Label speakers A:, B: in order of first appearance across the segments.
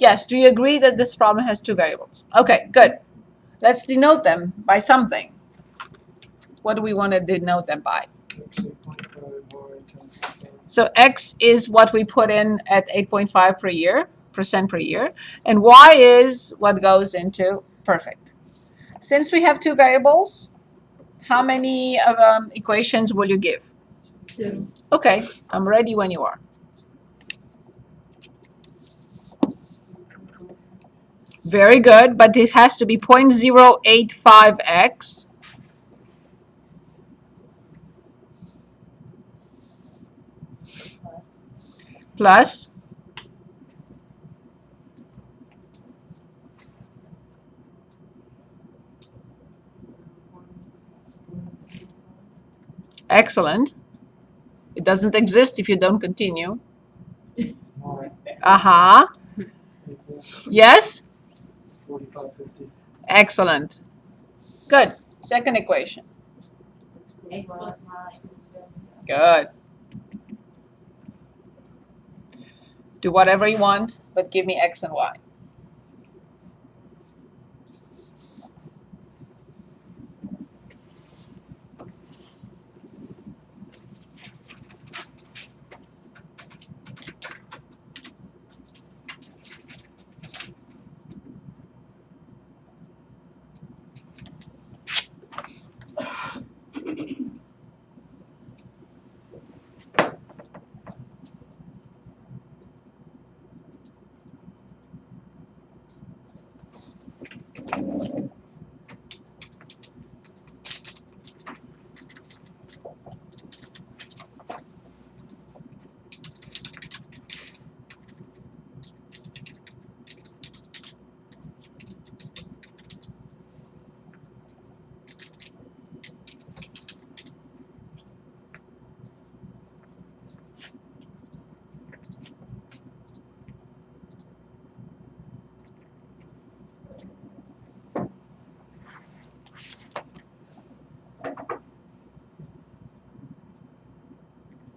A: Yes, do you agree that this problem has two variables? Okay, good. Let's denote them by something. What do we want to denote them by? So x is what we put in at 8.5 per year, percent per year, and y is what goes into perfect. Since we have two variables, how many equations will you give?
B: Two.
A: Okay, I'm ready when you are. Very good, but it has to be 0.085x plus excellent. It doesn't exist if you don't continue. Uh-huh. Yes?
C: 4550.
A: Excellent. Good. Second equation.
B: X plus Y.
A: Good. Do whatever you want, but give me x and y.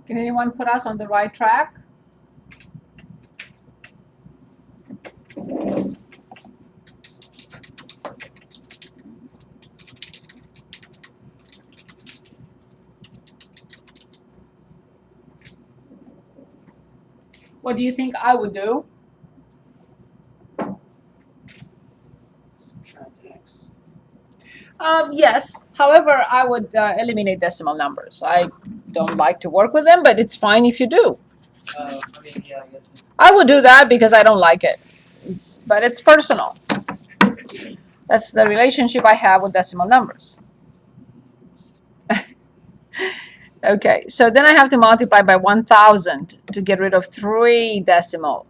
A: Can anyone put us on the right track? What do you think I would do?
C: Subtract x.
A: Yes. However, I would eliminate decimal numbers. I don't like to work with them, but it's fine if you do.
C: I mean, yeah, I guess it's
A: I would do that because I don't like it. But it's personal. That's the relationship I have with decimal numbers. Okay, so then I have to multiply by 1,000 to get rid of three decimal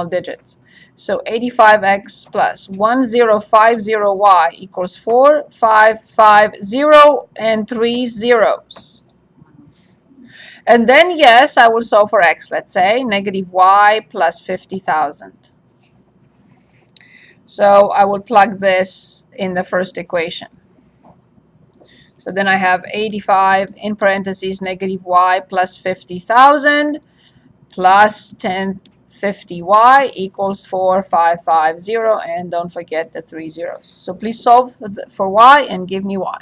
A: digits. So 85x plus 1050y equals 4550 and 3 zeros. And then, yes, I will solve for x, let's say, negative y plus 50,000. So I will plug this in the first equation. So then I have 85 in parentheses negative y plus 50,000 plus 1050y equals 4550, and don't forget the 3 zeros. So please solve for y and give me y.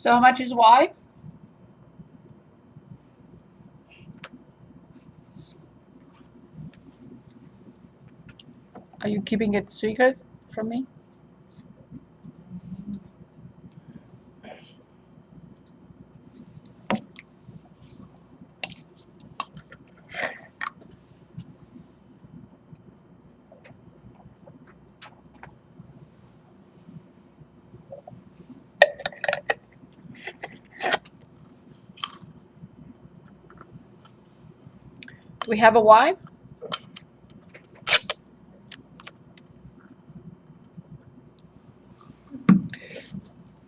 A: So how much is y? Are you keeping it secret from me? Do we have a y?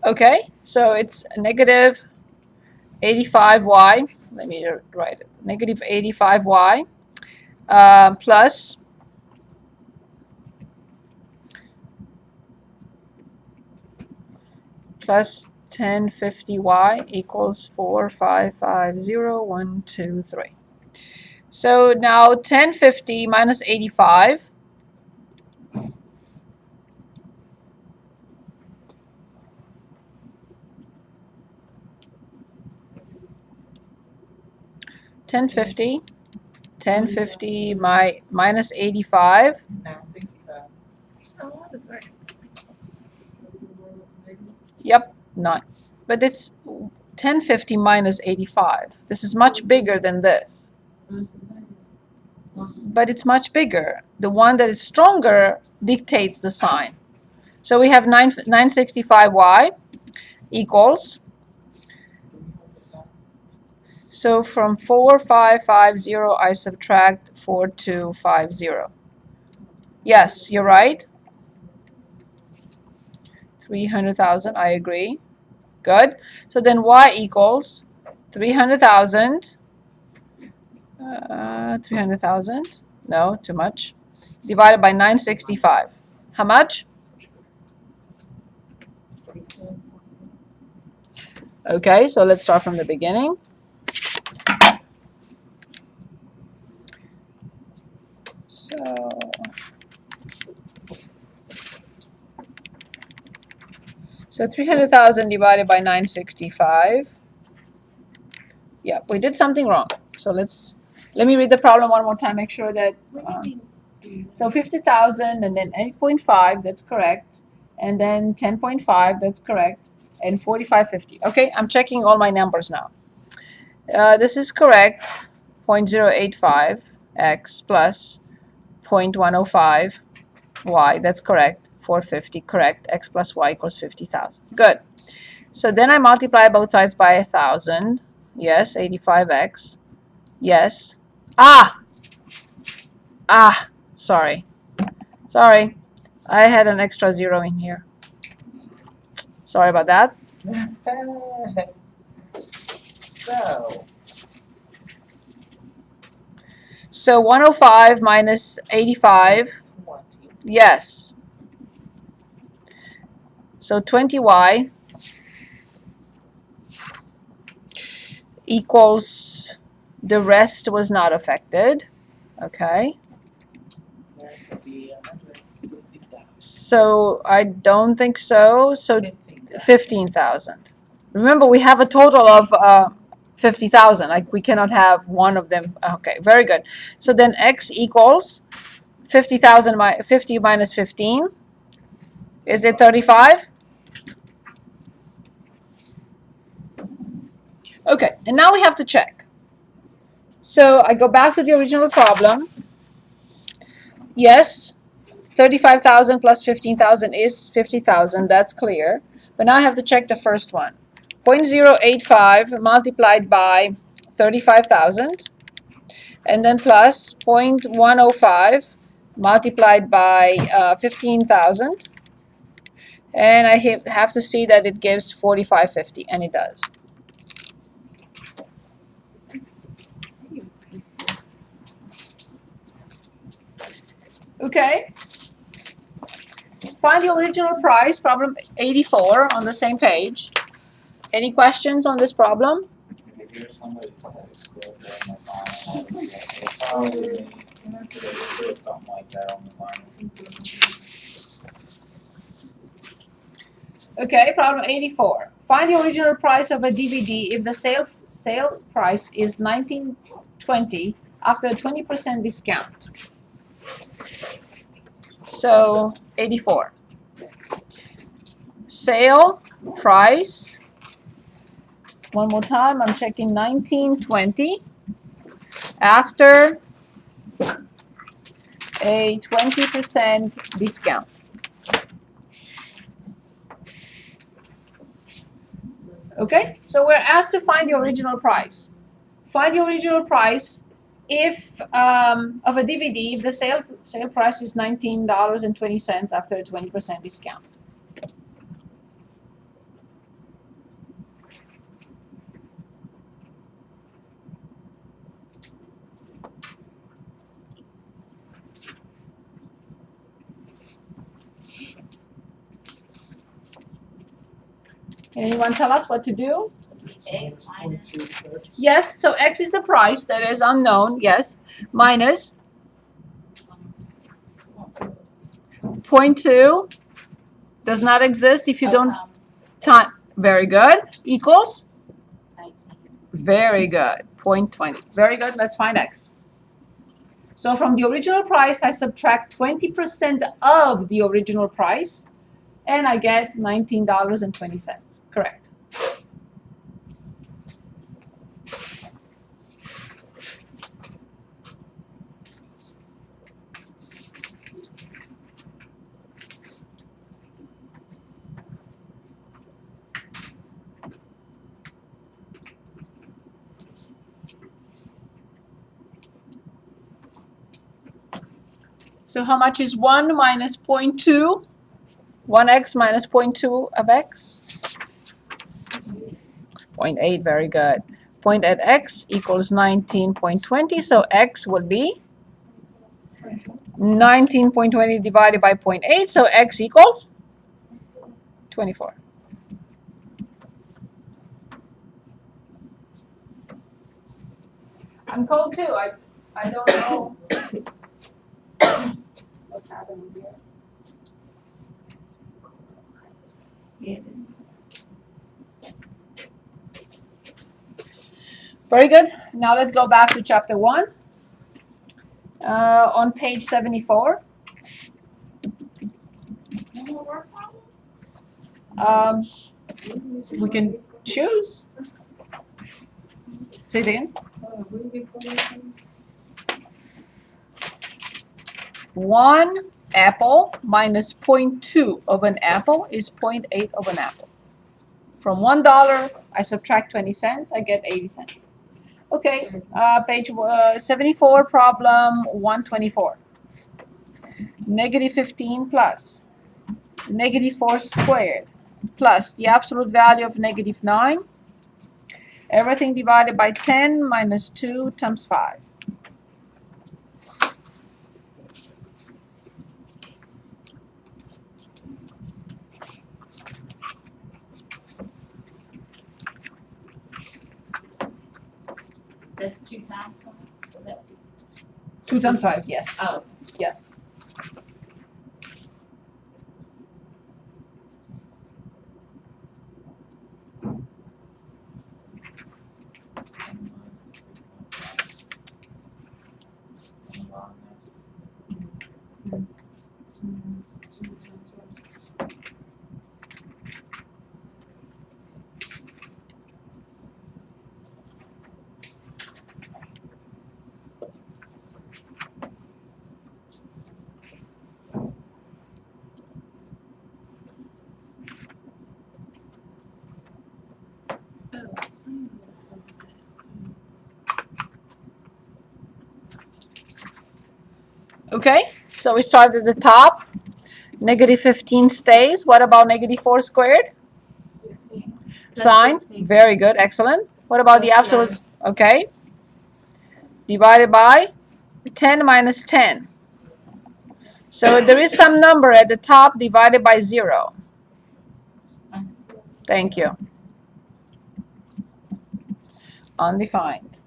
A: Okay, so it's a negative 85y. Let me write it. Negative 85y plus plus 1050y equals 4550, 1, 2, 3. So now 1050 minus 85. Minus 85.
D: 965.
B: Oh, that's right.
A: Yep, 9. But it's 1050 minus 85. This is much bigger than this. But it's much bigger. The one that is stronger dictates the sign. So we have 965y equals. So from 4550, I subtract 4250. Yes, you're right. 300,000, I agree. Good. So then y equals 300,000. 300,000. No, too much. Divided by 965. How much? Okay, so let's start from the beginning. So 300,000 divided by 965. Yeah, we did something wrong. So let me read the problem one more time, make sure that. So 50,000 and then 8.5, that's correct. And then 10.5, that's correct. And 4550. Okay, I'm checking all my numbers now. This is correct. 0.085x plus 0.105y, that's correct. 450, correct. X plus y equals 50,000. Good. So then I multiply both sides by 1,000. Yes, 85x. Yes. Sorry. I had an extra 0 in here. Sorry about that. So 105 minus 85.
D: 20.
A: Yes. So 20y equals, the rest was not affected. Okay.
D: That's gonna be 150,000.
A: So I don't think so. So
D: 15,000.
A: 15,000. Remember, we have a total of 50,000. Like, we cannot have one of them. Okay, very good. So then x equals 50,000 50 minus 15. Is it 35? Okay, and now we have to check. So I go back to the original problem. Yes, 35,000 plus 15,000 is 50,000. That's clear. But now I have to check the first one. 0.085 multiplied by 35,000. And then plus 0.105 multiplied by 15,000. And I have to see that it gives 4550, and it does. Okay. Find the original price, problem 84 on the same page. Any questions on this problem?
E: Something like that on the line.
A: Okay, problem 84. Find the original price of a DVD if the sale price is $19.20 after a 20% discount. So 84. Sale price. One more time, I'm checking $19.20 after a 20% discount. Okay, so we're asked to find the original price. Find the original price if of a DVD if the sale price is $19.20 after a 20% discount. Can anyone tell us what to do?
B: X minus.
C: 0.2 X.
A: Yes, so X is the price that is unknown, yes, minus 0.2 does not exist if you don't time. Very good. Equals?
B: 19.
A: Very good. 0.20. Very good. Let's find X. So from the original price, I subtract 20% of the original price, and I get $19.20. Correct. So how much is 1 minus 0.2? 1x minus 0.2 of x? 0.8, very good. 0.8x equals 19.20, so x will be 19.20 divided by 0.8, so x equals 24. I'm cold too. I don't know what's happening here.
B: Yeah.
A: Very good. Now let's go back to chapter 1. On page 74.
B: No more work problems?
A: We can choose. Say it again. 1 apple minus 0.2 of an apple is 0.8 of an apple. From $1, I subtract 20 cents, I get 80 cents. Okay, page 74, problem 124. Negative 15 plus negative 4 squared plus the absolute value of negative 9. Everything divided by 10 minus 2 times 5.
B: That's 2 times 1? So that would be.
A: 2 times 5, yes.
B: Oh.
A: Yes. Okay, so we start at the top. Negative 15 stays. What about negative 4 squared? Sign. Very good. Excellent. What about the absolute? Okay. Divided by 10 minus 10. So there is some number at the top divided by 0. Thank you. Undefined.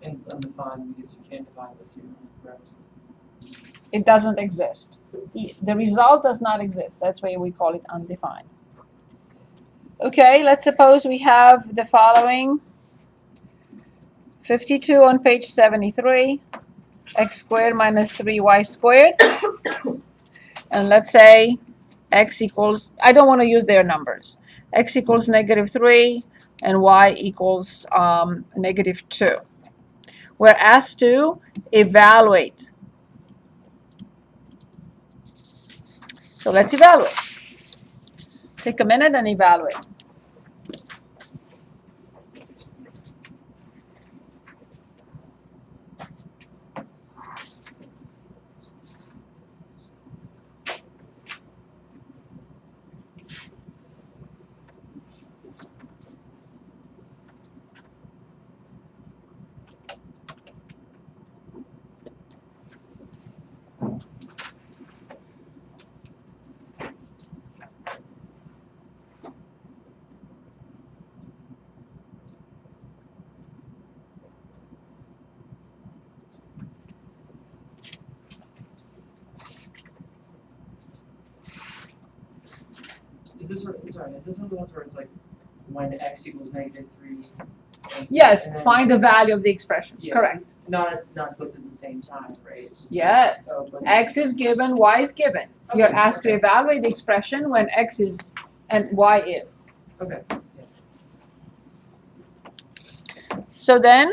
C: And it's undefined because you can't divide by 0, correct?
A: It doesn't exist. The result does not exist. That's why we call it undefined. Okay, let's suppose we have the following. 52 on page 73, x squared minus 3y squared. And let's say x equals, I don't want to use their numbers. X equals -3 and y equals -2. We're asked to evaluate. So let's evaluate. Take a minute and evaluate.
C: Is this one of the ones where it's like when x equals -3?
A: Yes,
C: and then-
A: find the value of the expression.
C: Yeah.
A: Correct.
C: Not both at the same time, right? It's just
A: Yes.
C: Like, but
A: X is given, y is given. You're
C: Okay,
A: asked to
C: okay.
A: evaluate the expression when x is and y is.
C: Okay.
A: So then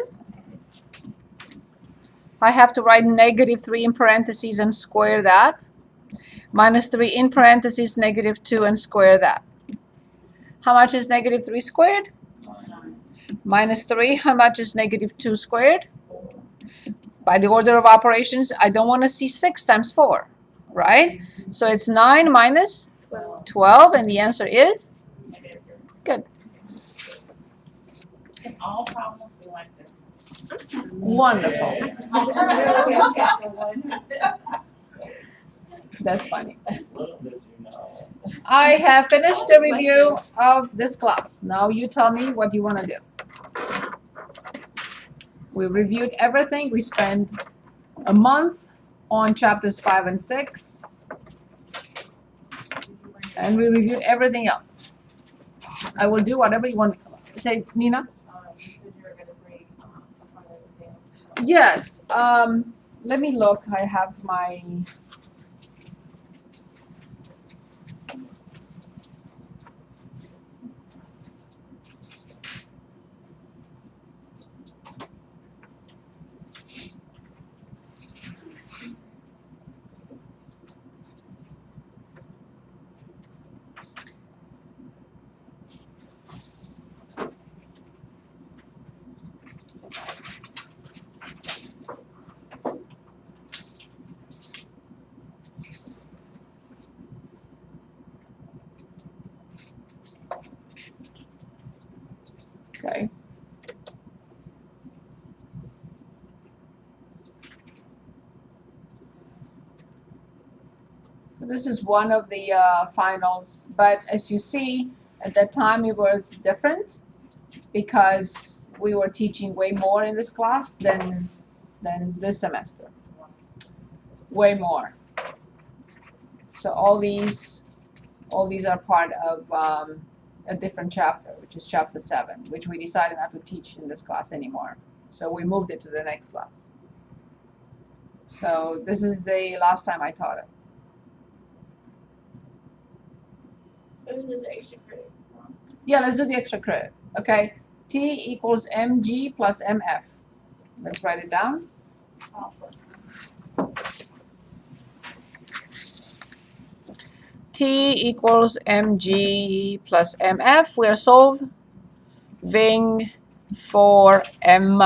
A: I have to write -3 in parentheses and square that. -3 in parentheses, -2 and square that. How much is -3 squared? -3. How much is -2 squared? By the order of operations, I don't want to see 6 times 4, right? So it's 9 minus 12, and the answer is? Good.
B: Can all problems be like this?
A: Wonderful. That's funny. I have finished the review of this class. Now you tell me what you want to do. We reviewed everything. We spent a month on chapters 5 and 6. And we reviewed everything else. I will do whatever you want. Say, Nina?
E: You said you were gonna bring a final exam.
A: Yes. Let me look. I have my. Okay. This is one of the finals, but as you see, at that time it was different because we were teaching way more in this class than this semester. Way more. So all these are part of a different chapter, which is chapter 7, which we decided not to teach in this class anymore. So we moved it to the next class. So this is the last time I taught it.
B: This extra credit.
A: Yeah, let's do the extra credit. Okay, T equals mg plus mf. Let's write it down. T equals mg plus mf. We are solving for m.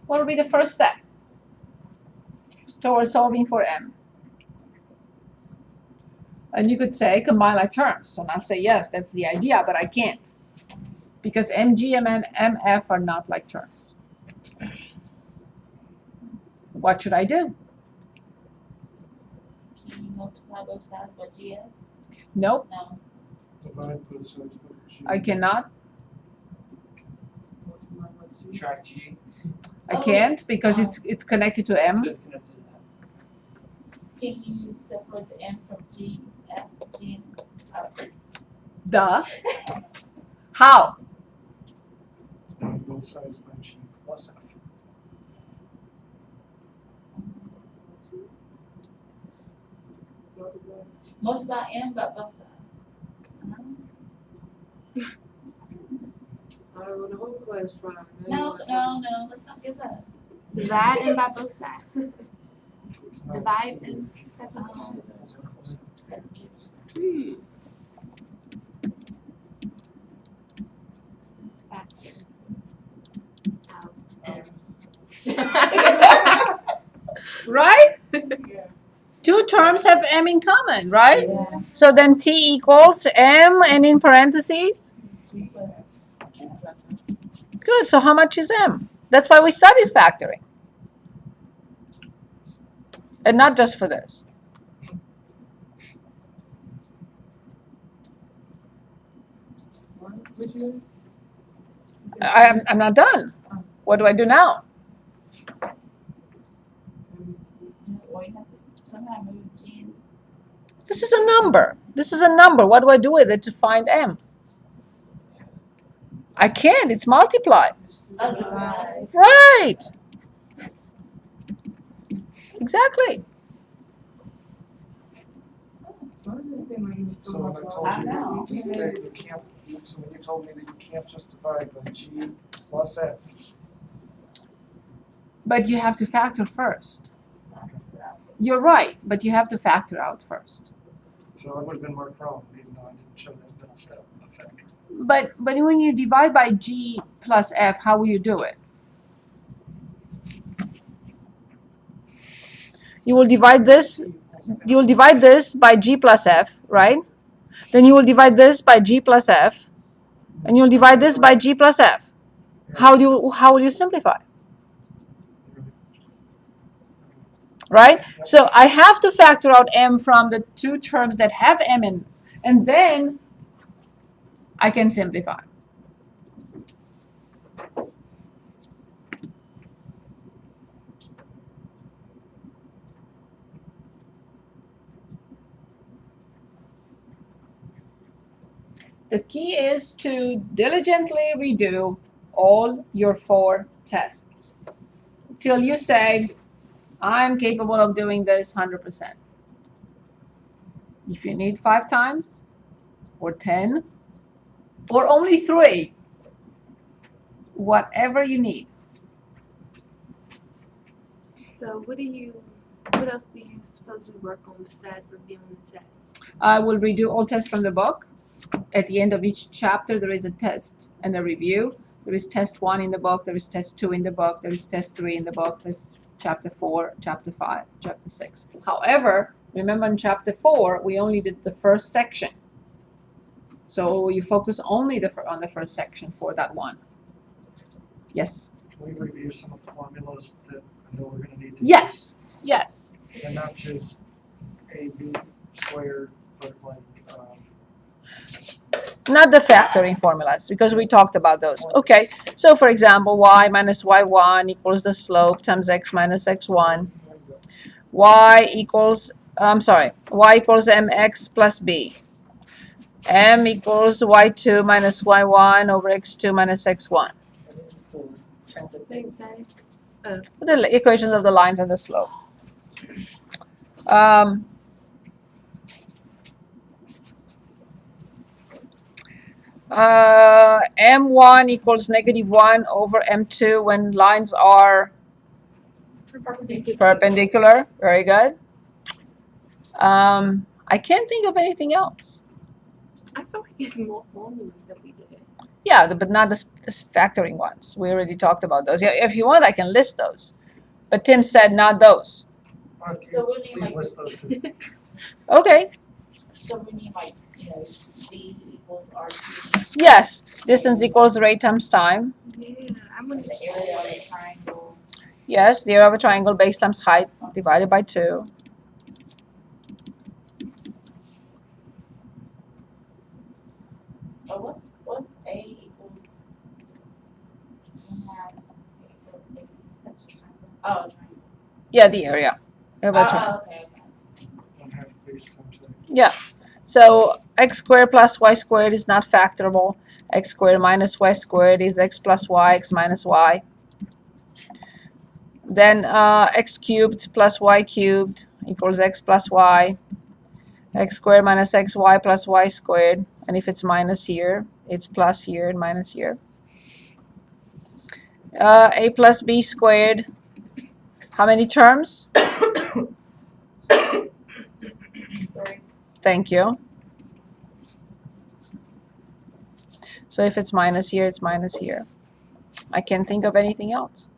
A: What will be the first step towards solving for m? And you could say combine like terms. So now say yes, that's the idea, but I can't. Because mg and mf are not like terms. What should I do?
B: multiply both sides by GF?
A: Nope,
B: No.
F: Divide both sides by G.
A: I cannot.
C: Subtract G.
A: I can't because it's connected to M.
C: So it's connected to that.
B: Can you separate the M from G, F, G?
A: Duh. How?
F: Divide both sides by G plus F.
B: Multiply M by both sides.
D: I don't know, the whole class trying.
B: No, let's not give up.
E: Divide and by both sides.
F: It's not
E: Divide
F: G,
E: and
F: G
E: by
F: plus
E: both
F: F. It's equals
A: Right? Two terms have M in common, right?
B: Yeah.
A: So then T equals M and in parentheses?
B: G plus
A: Good, so how much is M? That's why we studied factoring. And not just for this. I'm not done. What do I do now?
B: Or you have to somehow move G.
A: This is a number. This is a number. What do I do with it to find M? I can't. It's multiplied.
B: Otherwise,
A: Right. Exactly.
D: Why does it seem like it was so
F: So when
D: much
F: I told
B: I
F: you
B: know.
F: that you can't, so when you told me that you can't just divide by G plus F,
A: But you have to factor first. You're right, but you have to factor out first.
F: so it would have been more problem, even though I didn't show that been a step, a factor.
A: But when you divide by G plus F, how will you do it? You will divide this by G plus F, right? Then you will divide this by G plus F, and you'll divide this by G plus F. How will you simplify? Right? So I have to factor out M from the two terms that have M in, and then I can simplify. The key is to diligently redo all your 4 tests till you say, I'm capable of doing this 100%. If you need 5 times, or 10, or only 3, whatever you need.
E: So what else do you suppose you work on besides reviewing the text?
A: I will redo all tests from the book. At the end of each chapter, there is a test and a review. There is test 1 in the book, there is test 2 in the book, there is test 3 in the book, there's chapter 4, chapter 5, chapter 6. However, remember in chapter 4, we only did the first section. So you focus only on the first section for that one. Yes?
F: Can we review some of the formulas that I know we're gonna need to
A: Yes. Yes.
F: use? And not just AB squared, but like,
A: Not the factoring formulas, because we talked about those. Okay, so for example, y minus y1 equals the slope times x minus x1. Y equals mx plus b. M equals y2 minus y1 over x2 minus x1.
D: This is for chapter
E: Same thing.
A: The equations of the lines and the slope. M1 equals -1 over M2 when lines are perpendicular. Very good. I can't think of anything else.
E: I feel like it's more formulas that we did.
A: Yeah, but not the factoring ones. We already talked about those. Yeah, if you want, I can list those. But Tim said not those.
B: So we need
F: please
B: like,
F: list those two.
A: Okay.
B: so we need like, D equals RT,
A: Yes. Distance equals rate times time.
E: Yeah, I'm gonna.
B: the area of a triangle.
A: Yes. The area of a triangle, base times height divided by 2.
B: Oh, what's A equals? We have A equals A. That's a triangle. Oh, a triangle.
A: Yeah, the area.
B: Oh, okay.
F: 1/2 base times A.
A: Yeah. So x squared plus y squared is not factorable. X squared minus y squared is x plus y, x minus y. Then x cubed plus y cubed equals x plus y. X squared minus xy plus y squared. And if it's minus here, it's plus here and minus here. A plus b squared. How many terms?
B: 3.
A: Thank you. So if it's minus here, it's minus here. I can't think of anything else.